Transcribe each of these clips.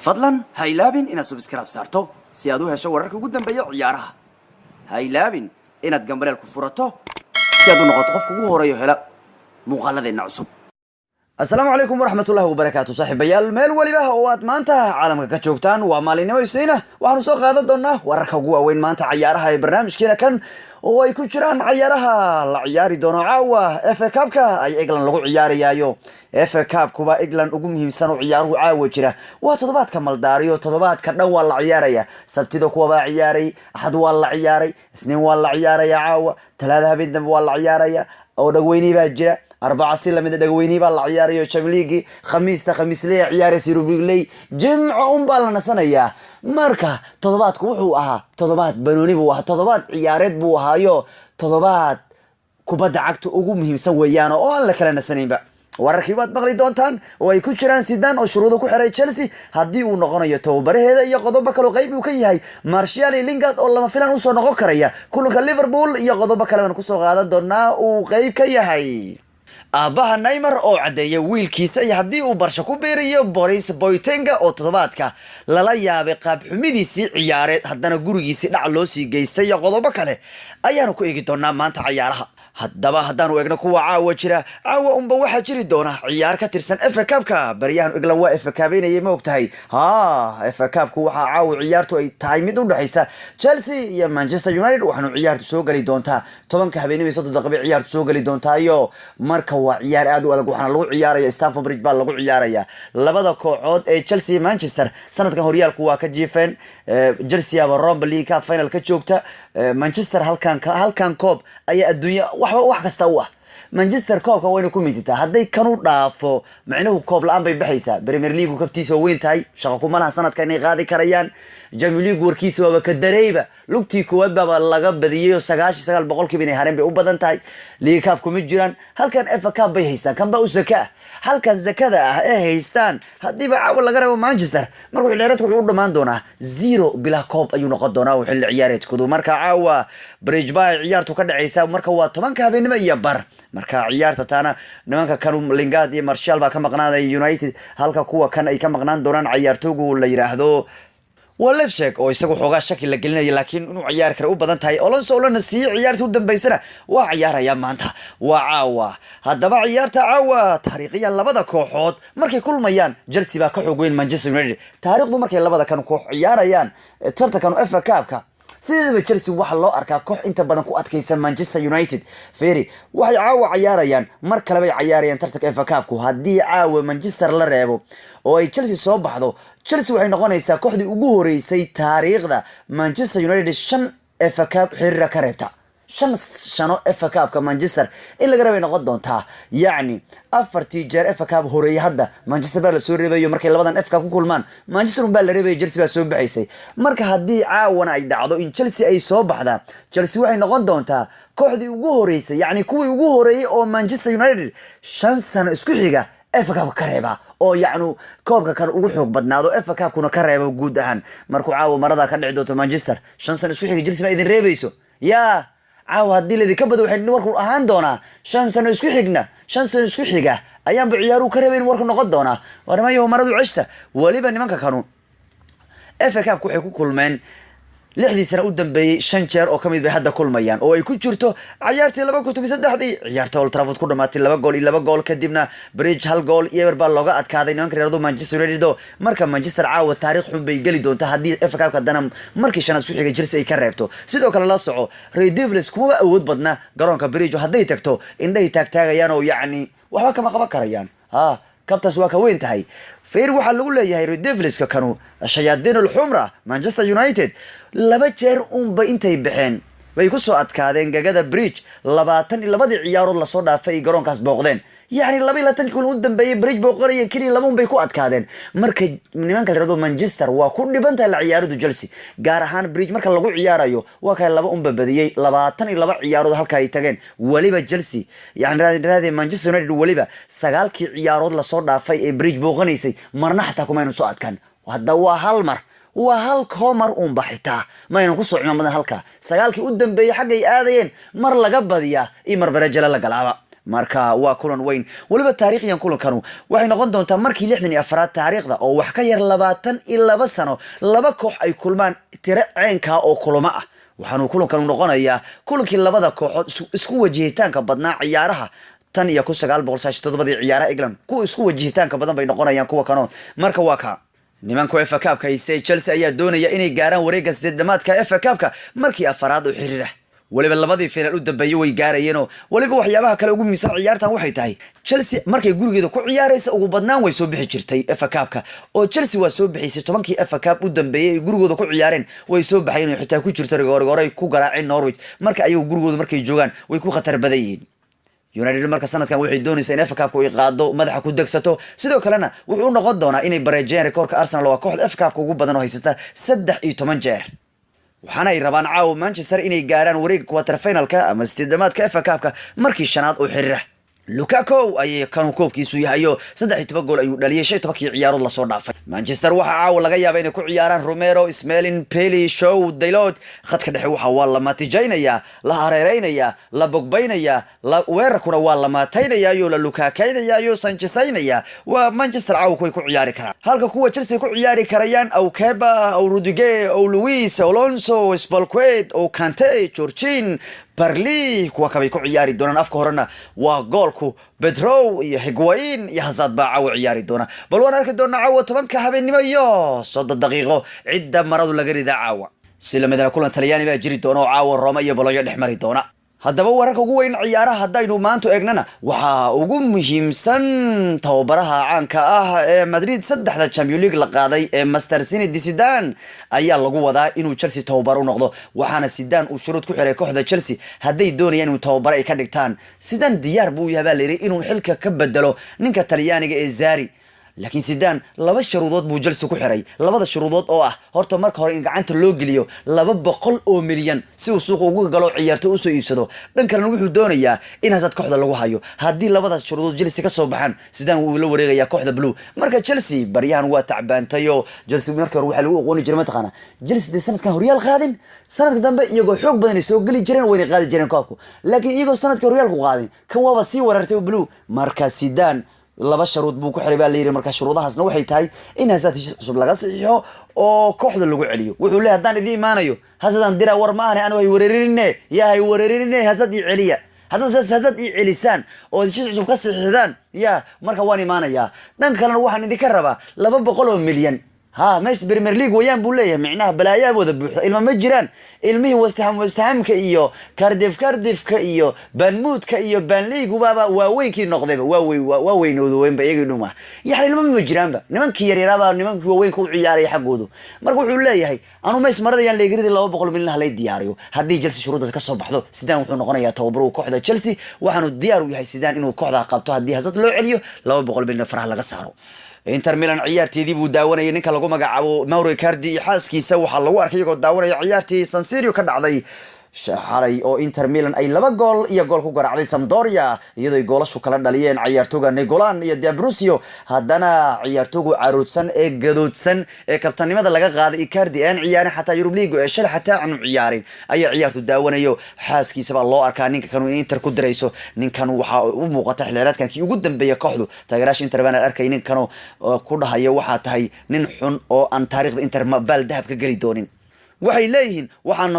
fadlan ha ilaabin inaad subscribe saarto si aad u hesho wararka ugu dambeeya ciyaaraha. Ha ilaabin inaad gambaleel ku furato si aad u noqoto qofka ugu horeeyo hela muuqaaladeena cusub. Assalaamu calaykum waraxmatullaahi wabarakaatuh saaxiibayaal meel waliba oo aad maanta caalamka ka joogtaan waa maalinimo isniina waxaanu soo qaadan doonaa wararka ugu waaweyn maanta ciyaaraha ee barnaamijkeena kan oo ay ku jiraan ciyaaraha la ciyaari doono caawa FA Cup-ka ay England lagu ciyaarayo FA Cup-kuba England ugu muhiimsan oo ciyaaruhu caawa jira waa toddobaadka maldaariyo toddobaadka dhan waa la ciyaaraya sabtida kuwa baa ciyaaray axad waa la ciyaaray isniin waa la ciyaaraya caawa talaada habeen dambe waa la ciyaaraya oo dhagweyni baa jira أربعة سلة من الدقويني بالعيار يو شامليجي خميس ليه عيار يصيروا بيجلي جمع بالنا سنة يا مركا تضبط كوحو تضبط بنوني بوها تضبط عيارات بوها يو تضبط كوباد عكتو أقومهم سويانا ولا كلنا سنين بقى wararkiibaad maqli doontaan oo ay ku jiraan sidaan oo shuruudo ku xiray Chelsea hadii uu noqonayo tababaraheeda iyo qodobo kale oo qayb uu ka yahay Martial iyo Lingard oo lama filan u soo noqon karaya kulanka Liverpool iyo qodobo kale aan ku soo qaadan doonaa uu qayb ka yahay aabaha Neymar oo cadeeyay wiilkiisa iyo hadii uu Barca ku beeriyo Boris Boitenga oo toddobaadka lala yaabay qaab xumidiisii ciyaareed haddana gurigiisii dhac loo sii geystay iyo qodobo kale ayaanu ku eegi doonaa maanta ciyaaraha haddaba haddaan eegno kuwa caawa jira caawa unba waxaa jiri doona ciyaar ka tirsan FA Cup-ka baryahan England waa FA Cup-inayay ma ogtahay FA Cup-ku waxaa caawa ciyaartu ay tahay mid u dhaxaysa Chelsea iyo Manchester United waxaanu ciyaartu soo gali doontaa 10 habeenimo 3 daqiiqo ciyaartu soo gali doontaa iyo marka waa ciyaar aad u adag waxaana lagu ciyaaraya Stamford Bridge baa lagu ciyaaraya labada kooxood ee Chelsea iyo Manchester sanadkan horyaalku waa ka jiifeen Chelsea aba Europa League Cup final ka joogta Manchester halkan koob ayaa adduunyo wax kasta u ah Manchester koobka wayna ku miditaa haday kanu dhaafo macnuhu koob la'aan bay baxaysaa Premier League kabtiisa weyn tahay shaqo kuma laha sanadkan inay qaadi karayaan Premier League warkiisa waa ka dareeyba lugtii koowaad baa laga badiyay 99% inay hareen bay u badan tahay League Cup kuma jiraan halkan FA Cup bay haystaan kan baa u zakaa halkan zakada ah ee haystaan hadiiba caawa laga rabo Manchester markuu ciyaareedku wuxuu dhamaan doonaa 0 bila koob ayuu noqon doonaa xilli ciyaareedkoodu marka caawa Bridge bay ciyaartu ka dhacaysa marka waa 10 habeenimo iyo bar marka ciyaarta taana nimanka kan Lingard iyo Martial baa ka maqnaaday United halka kuwa kan ay ka maqnaan doonaan ciyaartooygu la yiraahdo ولفشك oo isagu xogaa shaki la gelinaya laakiin inuu ciyaar kale u badan tahay Alonso lana sii ciyaarta u dambeysana waa ciyaaraya maanta waa caawa haddaba ciyaarta caawa taariikhiyan labada kooxood markay kulmayaan Chelsea baa ka xoog weyn Manchester United taariikhdu markay labada kan koox ciyaarayaan tartankan FA Cup-ka sidoo Chelsea waxa loo arkaa koox inta badan ku adkaysan Manchester United Ferry waxay caawa ciyaarayaan mar kale bay ciyaarayaan tartanka FA Cup-ku hadii caawa Manchester la reebo oo ay Chelsea soo baxdo Chelsea waxay noqonaysaa kooxdii ugu horeysay taariikhda Manchester United 5 FA Cup xiriir ka reebta 5 FA Cup-ka Manchester in laga reebay noqon doontaa yaani afartii jeer FA Cup horeeyay hadda Manchester baa la soo reebayo markay labadan FA Cup ku kulmaan Manchester baa la reebay Chelsea baa soo baxaysay marka hadii caawana ay dhacdo in Chelsea ay soo baxda Chelsea waxay noqon doontaa kooxdii ugu horeysay yaani kuwii ugu horeeyay oo Manchester United 5 sano isku xiga FA Cup ka reeba oo yaanu koobka kan ugu xoog badnaado FA Cup kuna ka reebo guud ahaan markuu caawa marada ka dhici doonto Manchester 5 sano isku xiga Chelsea ma idin reebayso yaa caawa hadii la ka bado waxay warku ahaan doonaa 5 sano isku xigna 5 sano isku xiga ayaan ciyaaru ka reebeen warku noqon doonaa warmayo maradu cishta waliba nimanka kanu FA Cup waxay ku kulmeen 6 sano u dambeeyay 5 jeer oo kamid bay hadda kulmayaan oo ay ku jirto ciyaartii 2003 ciyaarta Old Trafford ku dhamaatay 2 gool kadibna Bridge 1 gool iyo baa looga adkaaday nimanka reerdo Manchester United marka Manchester caawa taariikh xun bay gali doontaa hadii FA Cup ka danam markii shanaad isku xiga Chelsea ay ka reebto sidoo kale la soco Red Devils kuma awood badna garoonka Bridge haday tagto indhay taagtaagayaan oo yaani waxba kama qaban karayaan kabtaas waa ka weyn tahay Feer waxa lagu leeyahay Red Devils-ka kanu shayaadiin al-humra Manchester United laba jeer ba intay baxeen way ku soo adkaadeen gagada Bridge 22 ciyaarood la soo dhaafay garoonkaas booqdeen yaani 22 kulan u dambeeyay Bridge booqanayeen kaliya laba bay ku adkaadeen marka nimanka la Manchester waa ku dhibantay la ciyaaradu Chelsea gaar ahaan Bridge marka lagu ciyaarayo waa kay laba badiyay 22 ciyaarood halka ay tageen waliba Chelsea yaani raadi Manchester United waliba 9 ciyaarood la soo dhaafay ee Bridge booqanaysay marna xataa kuma inuu soo adkaan hadda waa hal mar وهل كومر بحيتا ما ينقص عمامنا هلكا سجالك قدام بي حاجة يقادين مر لجبة ديا إيه مر برجلا لجلعبة marka waa kulan weyn waliba taariikhiyan kulankanu waxay noqon doontaa markii 64 taariikhda oo wax ka yar 22 sano laba koox ay kulmaan tiro ceenka oo kulama ah waxaanu kulankanu noqonayaa kulankii labada kooxood isku wajihitaanka badnaa ciyaaraha tan iyo 1997 ciyaaraha England ku isku wajihitaanka badan bay noqonayaan kuwa kanoon marka waa ka nimanku FA Cup-ka haystay Chelsea ayaa doonaya inay gaaraan wareegga sideedamaadka FA Cup-ka markii afaraad u xiriir ah waliba labadii final u dambeeyay way gaarayeen waliba waxyaabaha kale ugu miisan ciyaartan waxay tahay Chelsea markay gurigeeda ku ciyaaraysa ugu badnaan way soo bixi jirtay FA Cup-ka oo Chelsea waa soo bixisay 10kii FA Cup u dambeeyay gurigooda ku ciyaareen way soo baxayeen xitaa ku jirto rigoor ku garaaceen Norwich marka ayagu gurigooda markay joogan way ku khatar badan yihiin United marka sanadkan waxay doonaysaa in FA Cup-ka ay qaado madaxa ku degsato sidoo kalena wuxuu noqon doonaa inay bareejeen rekoorka Arsenal waa kooxda FA Cup-ka ugu badan oo haysata 13 jeer waxaana ay rabaan caawa Manchester inay gaaraan wareeg quarter finalka ama sideedamaadka FA Cup-ka markii shanaad oo xiriir Lukaku ay kan koobkiisu yahayo 13 gool ayuu dhaliyay 15 ciyaarood la soo dhaafay Manchester waxa caawa laga yaabay inay ku ciyaaraan Romero Ismailin Peli Shaw Dalot khadka dhexe waxa waa la matijaynaya la hareereynaya la bogbaynaya la weerarkuna waa la maataynaya iyo la Lukakuynaya iyo Sanchezaynaya waa Manchester caawa ku ciyaari karaan halka kuwa Chelsea ku ciyaari karayaan aw Keba aw Rudiger aw Luis Alonso Spalquet aw Kante Jorginho Barley kuwa kabay ku ciyaari doonaan afka horena waa goolku Pedro iyo Higuain iyo Hazard baa caawa ciyaari doona bal waan arki doonaa caawa 10ka habeenimo iyo 30 daqiiqo cidda maradu laga ridaa caawa sila midna kulan Talyaani baa jiri doona oo caawa Roma iyo Bologna dhex mari doona haddaba wararka ugu weyn ciyaaraha hadaynu maanta eegnana waxa ugu muhiimsan tababaraha caanka ah ee Madrid saddexda Champions League la qaaday ee Master Zinedine Zidane ayaa lagu wadaa inuu Chelsea tababar u noqdo waxaana Zidane uu shuruud ku xiray kooxda Chelsea haday doonayaan inuu tababar ay ka dhigtaan Zidane diyaar buu yahay leeyahay inuu xilka ka bedelo ninka Talyaaniga ee Zari laakiin Zidane laba shuruudood buu Chelsea ku xiray labada shuruudood oo ah horta marka hore in gacanta loo geliyo 200 oo milyan si uu suuq ugu galo ciyaarto u soo iibsado dhankan wuxuu doonayaa in Hazard kooxda lagu hayo hadii labada shuruudood Chelsea ka soo baxaan Zidane wuu la wareegayaa kooxda blue marka Chelsea baryahan waa tacbaantayo Chelsea marka hore waxa lagu aqooni jiray mataqana Chelsea sanadkan horyaal qaadin sanadka dambe iyagoo xoog badan soo gali jireen way qaadi jireen koobku laakiin iyagoo sanadka horyaal ku qaadin kan waaba sii warartay blue marka Zidane laba sharuud buu ku xiray baa leeyahay marka shuruudahaasna waxay tahay in Hazard cusub laga saxiixo oo kooxda lagu celiyo wuxuu leeyahay hadaan idin imaanayo Hazard dira war ma ahna ay wareerinay Hazard ii celiya Hazard ii celisaan oo cusub ka saxiixdaan marka waan imaanaya dhan kalena waxaan idin ka rabaa 200 milyan mees Premier League wayaan buu leeyahay macnaha balaayaa wada buuxda ilma ma jiraan ilmihi West Hamka iyo Cardiff-ka iyo Bournemouth-ka iyo Burnley baba waaweynkii noqdayba waaweynoodowenba iyagii dhuma yahay ilma ma jiraanba nimankii yaryaraaba nimankii waaweyn ku ciyaaray xaqoodu marka wuxuu leeyahay anu mees maradayaan leegiridii 200 milyan halay diyaariyo hadii Chelsea shuruudaas ka soo baxdo Zidane wuxuu noqonayaa tababaruhu kooxda Chelsea waxaanu diyaar u yahay Zidane inuu kooxda qabto hadii Hazard loo celiyo 200 milyan faraha laga saaro Inter Milan ciyaarteedii buu daawanayay ninka lagu magacaabo Mauro Icardi iyo xaaskiisa waxa lagu arkay iyagoo daawanaya ciyaartii San Siro ka dhacday xalay oo Inter Milan ay 2 gool iyo gool ku garaacday Sampdoria iyadoo goolashu kala dhaliyeen ciyaartooyga Negolan iyo De Brusio haddana ciyaartooygu caruudsan ee gadoodsan ee kabtanimada laga qaaday Icardi aan ciyaarin xataa Europe League ee shalay xataa aanu ciyaarin ayaa ciyaartu daawanayo xaaskiisa baa loo arkaa ninka kanu Inter ku dirayso ninkan waxa uu muuqata xilliyeedkan kii ugu dambeeyay kooxdu taageerayaasha Inter baan arkay ninkan ku dhahayo waxa tahay nin xun oo aan taariikhda Inter bal dahab ka gali doonin waxay leeyihiin waxaan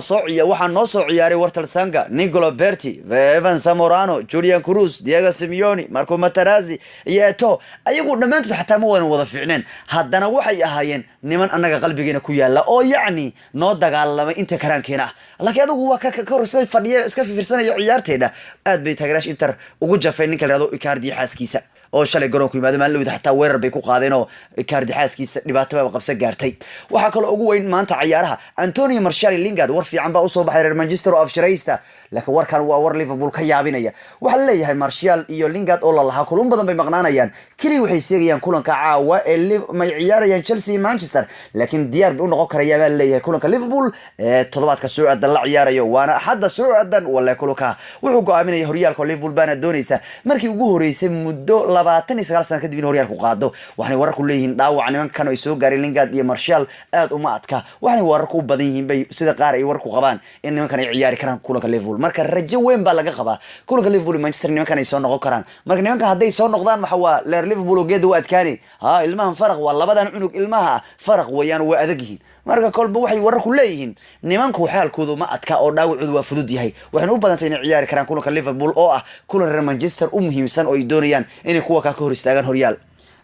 noo soo ciyaaray Wartal Sanga Nicolo Berti Evan Zamorano Julian Cruz Diego Simeone Marco Materazzi iyo Eto'o ayagu dhamaantood xataa ma wada fiicneen haddana waxay ahaayeen niman annaga qalbigeena ku yaala oo yacni noo dagaalamay inta karaankeena laakiin adigu waa ka korsan fadhiya iska fiirsanaya ciyaarteeda aad bay taageerayaasha Inter ugu jafeen ninka la yiraahdo Icardi xaaskiisa oo shalay garoonku yimaado maalin xataa weerar bay ku qaadeen oo Icardi xaaskiisa dhibaato ba qabsan gaartay waxa kale ugu weyn maanta ciyaaraha Antonio Martial Lingard war fiican baa u soo baxay reer Manchester oo afshiraysta laakiin warkan waa war Liverpool ka yaabinaya waxa la leeyahay Martial iyo Lingard oo la lahaa kulan badan bay maqnaanayaan kali waxay seegayaan kulanka caawa ee ma ciyaarayaan Chelsea Manchester laakiin diyaar bay u noqon karayaan baa la leeyahay kulanka Liverpool ee todobaadka soo aadan la ciyaarayo waana hadda soo aadan wala kulanka wuxuu go'aaminaya horyaalka Liverpool baana doonaysa markii ugu horeysay muddo 29 sano kadib in horyaalku qaado waxay wararku leeyihiin dhaawac nimankan ay soo gaareen Lingard iyo Martial aad uma adka waxay wararku u badan yihiin bay sida qaar ay warku qabaan in nimankan ay ciyaari karaan kulanka Liverpool marka rajo weyn baa laga qabaa kulanka Liverpool Manchester nimankan ay soo noqon karaan marka nimankan haday soo noqdaan waxa waa Liverpool oo geed u adkaani ilmahan faraq waa labadan cunug ilmaha faraq weeyaan waa adag yihiin marka kolba waxay wararku leeyihiin nimanku xaalkoodu ma adka oo dhaawacoodu waa fudud yahay waxaan u badantay in ciyaari karaan kulanka Liverpool oo ah kulan reer Manchester u muhiimsan oo ay doonayaan inay kuwa ka hor istaagaan horyaal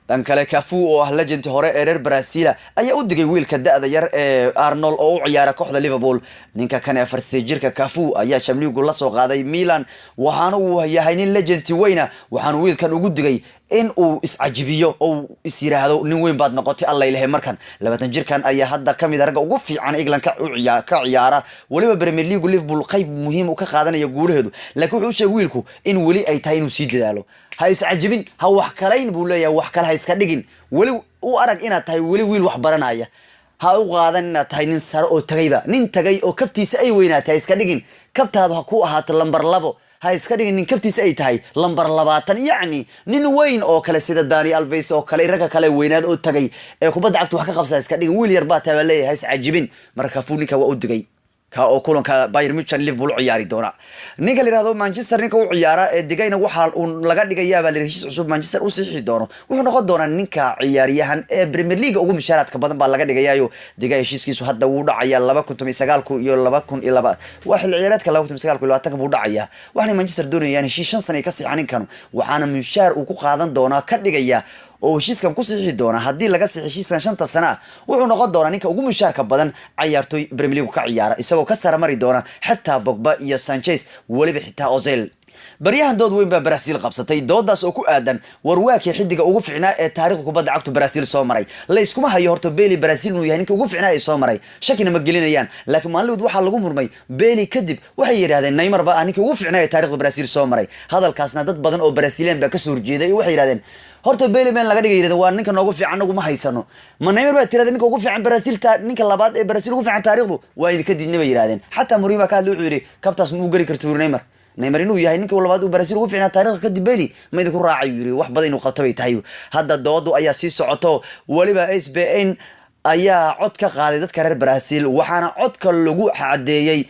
dhan kale Cafu oo ah legend hore ee reer Brazil ayaa u digay wiilka da'da yar ee Arnold oo u ciyaara kooxda Liverpool ninka kan afarsi jirka Cafu ayaa Champions League la soo qaaday Milan waxaana uu yahay nin legend weyna waxaan wiilkan ugu digay in uu iscajibiyo oo isiraahdo nin weyn baad noqotay Allah ilaahay markan 20 jirkan ayaa hadda kamid rag ugu fiican England ka ciyaara waliba Premier League Liverpool qayb muhiim u ka qaadanaya guulaheedu laakiin wuxuu sheegay wiilku in wali ay tahay inuu sii dadaalo ha iscajibin ha wax kaleyn buu leeyahay wax kale ha iska dhigin wali uu arag inaad tahay wali wiil wax baranaya ha u qaadan inaad tahay nin sare oo tagayba nin tagay oo kabtiisa ay weynaatay iska dhigin kabtaadu ha ku ahaato lambar 2 ha iska dhigin nin kabtiisa ay tahay lambar 20 yaani nin weyn oo kale sida Dani Alves oo kale raga kale weynaad oo tagay ee kubadda cagta wax ka qabsa iska dhigin wiil yar baa taa leeyahay iscajibin marka fuulinka waa u digay ka oo kulanka Bayern Munich Liverpool ciyaari doona ninka la yiraahdo Manchester ninka uu ciyaara ee digayna waxa uu laga dhigayaa baa heshiis cusub Manchester u sixi doono wuxuu noqon doonaa ninka ciyaariyahan ee Premier League ugu mushaaraadka badan baa laga dhigayaayo digay heshiiskiisu hadda uu dhacaya 2019 iyo 2002 waxa ciyaareedka 2019 buu dhacaya waxna Manchester doonayaan heshiis 5 sano ka siixanin kan waxaana mushaar uu ku qaadan doona ka dhigaya oo heshiiskan ku sixi doona hadii laga sixi heshiiskan 5 sano wuxuu noqon doonaa ninka ugu mushaarka badan ciyaartoy Premier League ka ciyaara isagoo ka saramari doona xataa Pogba iyo Sanchez waliba xitaa Ozil baryahan dood weyn baa Brazil qabsatay doodaas oo ku aadan warwaakii xidiga ugu fiicnaa ee taariikhda kubadda cagta Brazil soo maray la iskuma hayo horto Bailey Brazil inuu yahay ninka ugu fiicnaa ee soo maray shakina ma gelinayaan laakiin maalinlid waxa lagu murmay Bailey kadib waxay yiraahdeen Neymar baa ninka ugu fiicnaa ee taariikhda Brazil soo maray hadalkaasna dad badan oo Brazilian baa ka soo horjeeday waxay yiraahdeen horta Bailey man laga dhigay waa ninka noogu fiican nagu ma haysano ma Neymar baa tirada ninka ugu fiican Brazil ninka labaad ee Brazil ugu fiican taariikhdu waa idinka diidnay bay yiraahdeen xataa Mourinho ka hadlay wuxuu yiri kabtaas ma u gari karto Neymar inuu yahay ninka labaad uu Brazil ugu fiicnaa taariikhda kadib Bailey ma idinku raacay yiri wax badan inuu qabtay tahay hadda doodu ayaa sii socoto waliba SBN ayaa cod ka qaaday dadka reer Brazil waxaana codka lagu cadeeyay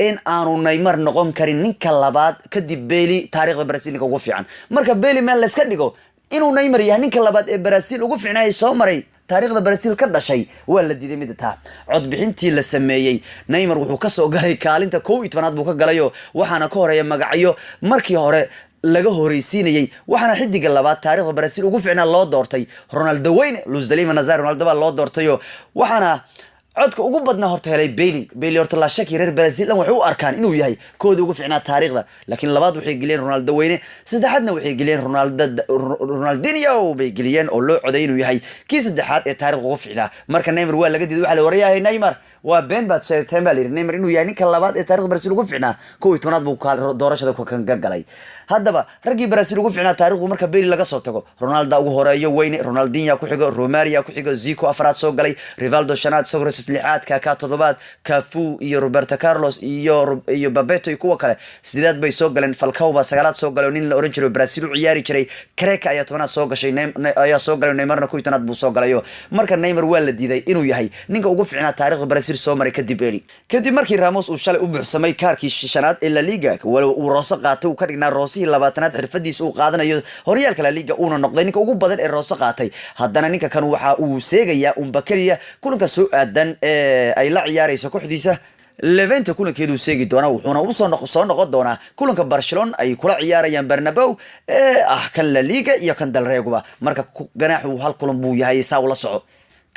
in aanu Neymar noqon karin ninka labaad kadib Bailey taariikhda Brazil ninka ugu fiican marka Bailey ma la iska dhigo inuu Neymar yahay ninka labaad ee Brazil ugu fiicnaa soo maray taariikhda Brazil ka dhashay waa la diiday mid taa cod bixintii la sameeyay Neymar wuxuu ka soo galay kaalinta 12aad buu ka galayo waxaana ka horeeya magacyo markii hore laga horeysiinayay waxaana xidiga labaad taariikhda Brazil ugu fiicnaa loo doortay Ronaldo Wayne Luis de Lima Nazario Ronaldo baa loo doortayo waxaana codka ugu badnaa horta helay Bailey horta la shaki reer Brazil waxay u arkaan inuu yahay koodi ugu fiicnaa taariikhda laakiin labaad waxay geliyeen Ronaldo Wayne saddexaadna waxay geliyeen Ronaldinho bay geliyeen oo loo coday inuu yahay kii saddexaad ee taariikhda ugu fiicnaa marka Neymar waa laga diiday waxa la warayahay Neymar waa been baad sheegtay baa leeyahay Neymar inuu yahay ninka labaad ee taariikhda Brazil ugu fiicnaa 12aad buu doorashada ku kan galay haddaba ragii Brazil ugu fiicnaa taariikhdu marka Bailey laga soo tago Ronaldo ugu horeeyo Wayne Ronaldinho ku xigo Romario ku xigo Zico afraad soo galay Rivaldo shanaad Suarez lixaad ka toddobaad Cafu iyo Roberto Carlos iyo Bebeto iyo kuwa kale sideed bay soo galeen Falcao baa sagaalaad soo galay nin la oran jiray Brazil u ciyaari jiray Creka ayaa tobanaad soo gashay ayaa soo galay Neymarna 12aad buu soo galayo marka Neymar waa la diiday inuu yahay ninka ugu fiicnaa taariikhda Brazil soo maray kadib Bailey kadib markii Ramos uu shalay u buuxsamay kaarkii shanaad ee La Liga uu Roose qaatay uu ka dhignaa Roosihii 20aad xirfadiisa uu qaadanayo horyaalka La Liga uuna noqday ninka ugu badan ee Roose qaatay haddana ninka kan waxa uu seegaya Bakariya kulanka soo aadan ay la ciyaarayso kooxdiisa Levante kulankeedu seegi doona wuxuuna u soo noqon doona kulanka Barcelona ay kula ciyaarayaan Bernabeu kan La Liga iyo kan Del Reyba marka ganaaxu hal kulan buu yahay saa ula soco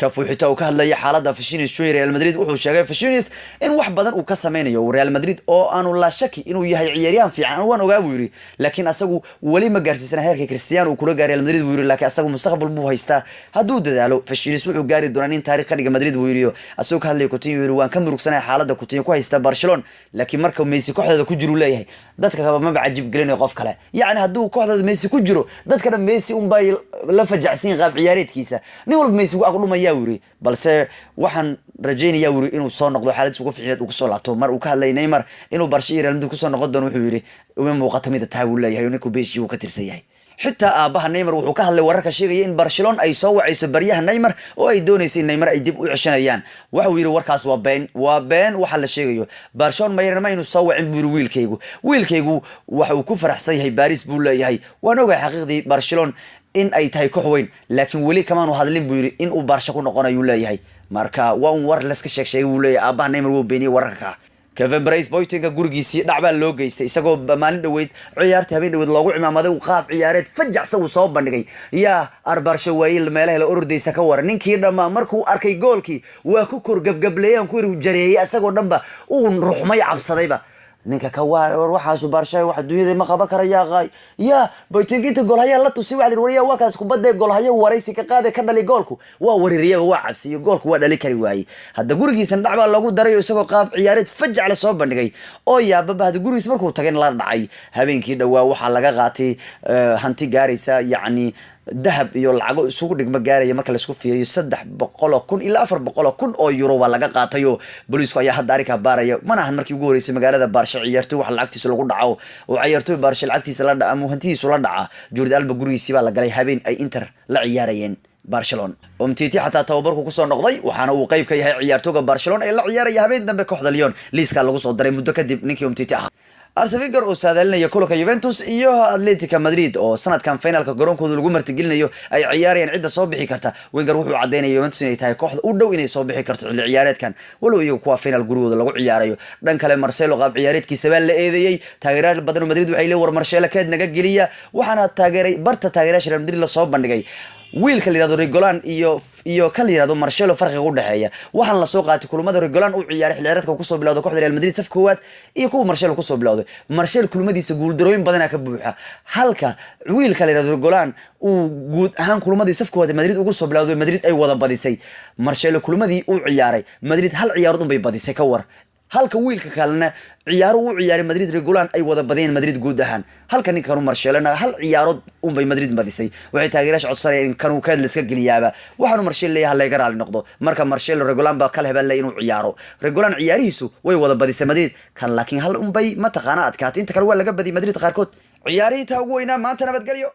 Cafu xitaa uu ka hadlay xaaladda Vinicius Junior Real Madrid wuxuu sheegay Vinicius in wax badan uu ka sameeyo Real Madrid oo aanu la shaki inuu yahay ciyaaryahan fiican waan ogaa buu yiri laakiin asagu wali ma gaarsiisana heerka Cristiano uu kula gaaray Real Madrid buu yiri laakiin asagu mustaqbal buu haystaa haduu dadaalo Vinicius wuxuu gaari doonaa in taariikh dhiga Madrid buu yiri asagu ka hadlay Coutinho yiri waan ka murugsanahay xaaladda Coutinho ku haysta Barcelona laakiin marka Messi kooxda ku jiro leeyahay dadka kaba ma bacajib galinay qof kale yaani haduu kooxda Messi ku jiro dadka Messi bay la fajacsiin qaab ciyaareedkiisa nin walba Messi uu aqlumaya wuri balse waxaan rajaynayaa wuri inuu soo noqdo xaaladdiisa ugu fiicneed uu soo laabto mar uu ka hadlay Neymar inuu Barcelona Real Madrid ku soo noqon doono wuxuu yiri uma muuqato mid taawul leeyahay inuu ku beeshiyo ka tirsan yahay xitaa aabaha Neymar wuxuu ka hadlay wararka sheegaya in Barcelona ay soo wacayso baryaha Neymar oo ay doonayso in Neymar ay dib u ceshanayaan waxa uu yiri warkaas waa been waxa la sheegayo Barcelona ma inuu soo wacin buu wiilkaygu waxa uu ku faraxsan yahay Paris buu leeyahay waan ogahay xaqiiqdii Barcelona in ay tahay koox weyn laakiin wali kamaanu hadlin buu yiri in uu Barca ku noqonayo leeyahay marka waa un war la iska sheegay buu leeyahay aabaha Neymar wuu beeniyay wararka Kevin Prince Boateng gurigiisii dhacbaan loo geystay isagoo maalin dhaweyd ciyaarta habeen dhaweyd loogu cimaamaday qaab ciyaareed fajacsan uu soo bandhigay Barca waayil meelaha la ordaysa ka waran ninkii dhamaa markuu arkay goolkii waa ku kor gabgableeyaan ku yiri jareeyay isagoo dhanba uu ruxmay cabsadayba ninka ka waxaas Barca wax dunyada ma qaban karaya qaay Boateng inta gool haya la tusi wax wariya waa kaas kubadda gool haya waraysi ka qaaday ka dhali goolku waa waririyaga waa cabsiyo goolku waa dhali kari waayay hadda gurigiisan dhacba lagu daray isagoo qaab ciyaareed fajac la soo bandhigay oo yaababa hadda gurigiis markuu tagay la dhacay habeenkii dhawaa waxa laga qaatay hanti gaaraysa yacni dahab iyo lacago isugu dhigma gaaraya marka la isku fiiriyo 300,000 ilaa 400,000 oo euro waa laga qaatayo booliisku ayaa hadda arrinka baaraya mana ahan markii ugu horeysay magaalada Barca ciyaartoy wax lacagtiisa lagu dhaco oo ciyaartoy Barca lacagtiisa la dhaca ama hantidiisa la dhaca Jordi Alba gurigiisa baa la galay habeen ay Inter la ciyaarayeen Barcelona Umtiti xataa tababarku ku soo noqday waxaana uu qayb ka yahay ciyaartooyga Barcelona ee la ciyaaraya habeen dambe kooxda Lyon liiska lagu soo daray muddo kadib ninkii Umtiti ah Arsene Wenger oo saadalinaya kulanka Juventus iyo Atletico Madrid oo sanadkan finalka garoonkooda lagu martigelinayo ay ciyaarayaan cid soo bixi karta Wenger wuxuu cadeynaya Juventus inay tahay kooxda u dhow inay soo bixi karto xilli ciyaareedkan walow iyagu kuwa final gurigooda lagu ciyaarayo dhan kale Marcelo qaab ciyaareedkiisa baa la eedeeyay taageerayaal badan Madrid waxay leeyihiin war Marcelo keed naga geliya waxaana taageerayaasha Real Madrid la soo bandhigay wiilka liirado Regolan iyo kan liirado Marcelo farqiga u dhaxeeya waxaan la soo qaatay kulamada Regolan uu ciyaaray xilciyaareedka ku soo bilowday kooxda Real Madrid saf koowaad iyo kuwa Marcelo ku soo bilowday Marcelo kulamadiisa guul darooyin badan ka buuxa halka wiilka liirado Regolan uu guud ahaan kulamadiisa saf koowaad Madrid ugu soo bilowday Madrid ay wada badisay Marcelo kulamadii uu ciyaaray Madrid hal ciyaarood bay badisay ka war halka wiilka kalena ciyaaro uu ciyaaray Madrid Regolan ay wada badeen Madrid guud ahaan halka ninkan Marcelo hal ciyaarood bay Madrid badisay waxay taageerayaasha codsanayeen kan uu ka iska galiyaaba waxaanu Marcelo leeyahay laga raali noqdo marka Marcelo Regolan ba kala hebel inuu ciyaaro Regolan ciyaarihiisu way wada badisay Madrid kan laakiin hal bay ma taqaana adkaatay inta kale waa laga badiyay Madrid qaarkood ciyaarihiisa ugu weynaa maanta nabadgelyo